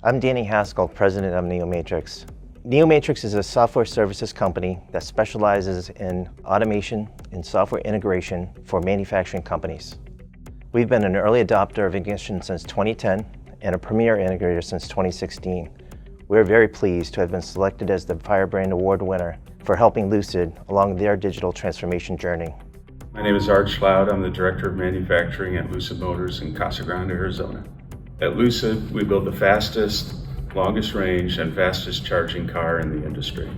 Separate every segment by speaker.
Speaker 1: I'm Danny Haskell, president of NeoMatrix. NeoMatrix is a software services company that specializes in automation and software integration for manufacturing companies. We've been an early adopter of Ignition since 2010 and a premier integrator since 2016. We're very pleased to have been selected as the Firebrand Award winner for helping Lucid along their digital transformation journey.
Speaker 2: My name is Art Schlout. I'm the Director of Manufacturing at Lucid Motors in Casa Grande, Arizona. At Lucid, we build the fastest, longest range, and fastest charging car in the industry.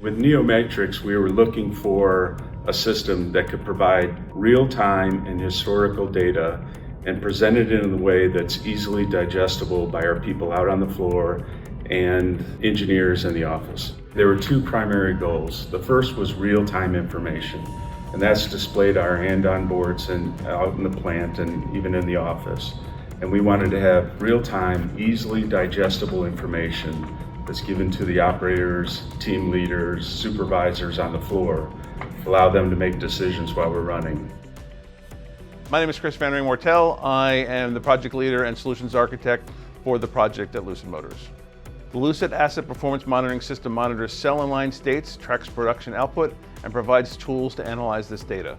Speaker 2: With NeoMatrix, we were looking for a system that could provide real-time and historical data and present it in a way that's easily digestible by our people out on the floor and engineers in the office. There were two primary goals. The first was real-time information, and that's displayed on our Andon boards and out in the plant and even in the office. And we wanted to have real-time, easily digestible information that's given to the operators, team leaders, supervisors on the floor, allow them to make decisions while we're running.
Speaker 3: My name is Chris Van Mortel. I am the project leader and solutions architect for the project at Lucid Motors. The Lucid Asset Performance Monitoring System monitors cell and line states, tracks production output, and provides tools to analyze this data.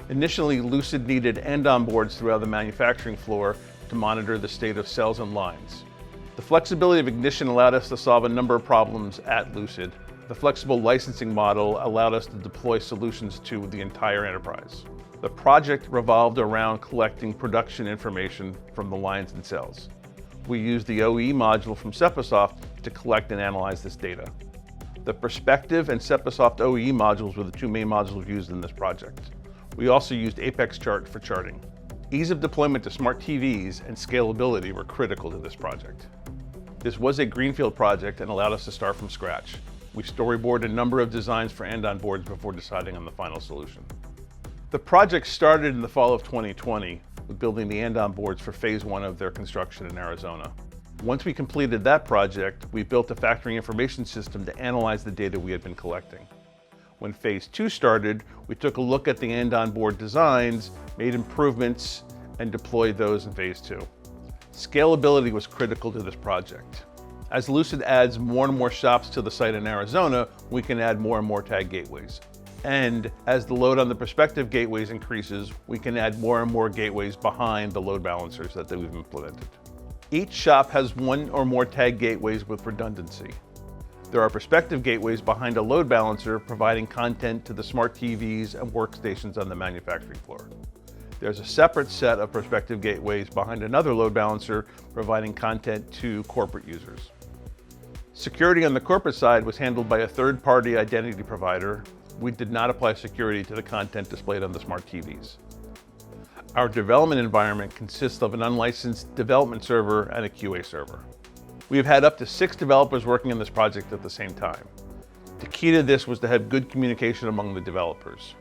Speaker 3: Initially, Lucid needed Andon boards throughout the manufacturing floor to monitor the state of cells and lines. The flexibility of Ignition allowed us to solve a number of problems at Lucid. The flexible licensing model allowed us to deploy solutions to the entire enterprise. The project revolved around collecting production information from the lines and cells. We used the OE module from Sepasoft to collect and analyze this data. The Perspective and Sepasoft OE modules were the two main modules used in this project. We also used Apex Chart for charting. Ease of deployment to smart TVs and scalability were critical to this project. This was a greenfield project and allowed us to start from scratch. We storyboarded a number of designs for Andon boards before deciding on the final solution. The project started in the fall of 2020 with building the Andon boards for phase 1 of their construction in Arizona. Once we completed that project, we built a factory information system to analyze the data we had been collecting. When phase 2 started, we took a look at the Andon board designs, made improvements, and deployed those in phase 2. Scalability was critical to this project. As Lucid adds more and more shops to the site in Arizona, we can add more and more tag gateways. And as the load on the Perspective gateways increases, we can add more and more gateways behind the load balancers that we've implemented. Each shop has one or more tag gateways with redundancy. There are Perspective gateways behind a load balancer providing content to the smart TVs and workstations on the manufacturing floor. There's a separate set of Perspective gateways behind another load balancer providing content to corporate users. Security on the corporate side was handled by a third-party identity provider. We did not apply security to the content displayed on the smart TVs. Our development environment consists of an unlicensed development server and a QA server. We have had up to 6 developers working on this project at the same time. The key to this was to have good communication among the developers.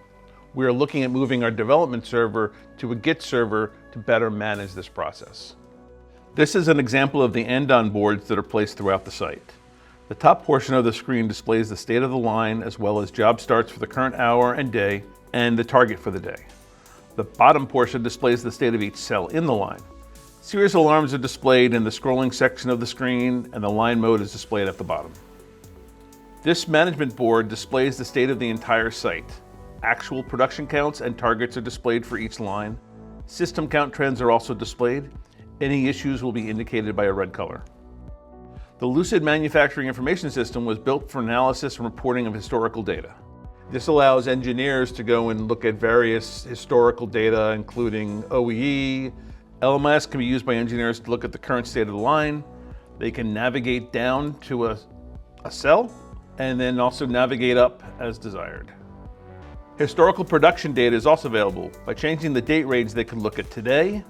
Speaker 3: We are looking at moving our development server to a Git server to better manage this process. This is an example of the Andon boards that are placed throughout the site. The top portion of the screen displays the state of the line as well as job starts for the current hour and day and the target for the day. The bottom portion displays the state of each cell in the line. Serious alarms are displayed in the scrolling section of the screen, and the line mode is displayed at the bottom. This management board displays the state of the entire site. Actual production counts and targets are displayed for each line. System count trends are also displayed. Any issues will be indicated by a red color. The Lucid Manufacturing Information System was built for analysis and reporting of historical data. This allows engineers to go and look at various historical data, including OEE. LMIS can be used by engineers to look at the current state of the line. They can navigate down to a cell and then also navigate up as desired. Historical production data is also available. By changing the date range, they can look at today,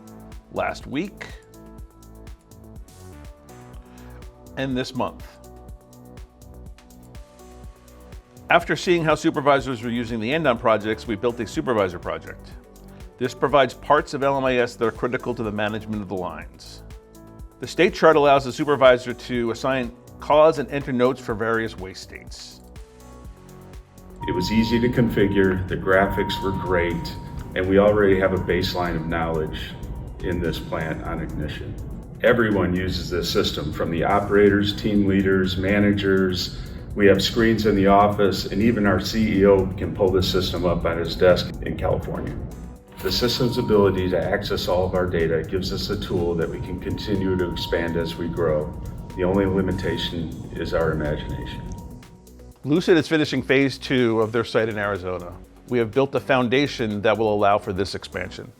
Speaker 3: last week, and this month. After seeing how supervisors were using the Andon projects, we built a supervisor project. This provides parts of LMIS that are critical to the management of the lines. The state chart allows the supervisor to assign cause and enter notes for various waste states.
Speaker 2: It was easy to configure, the graphics were great, and we already have a baseline of knowledge in this plant on Ignition. Everyone uses this system, from the operators, team leaders, managers. We have screens in the office, and even our CEO can pull this system up on his desk in California. The system's ability to access all of our data gives us a tool that we can continue to expand as we grow. The only limitation is our imagination.
Speaker 3: Lucid is finishing phase 2 of their site in Arizona. We have built a foundation that will allow for this expansion.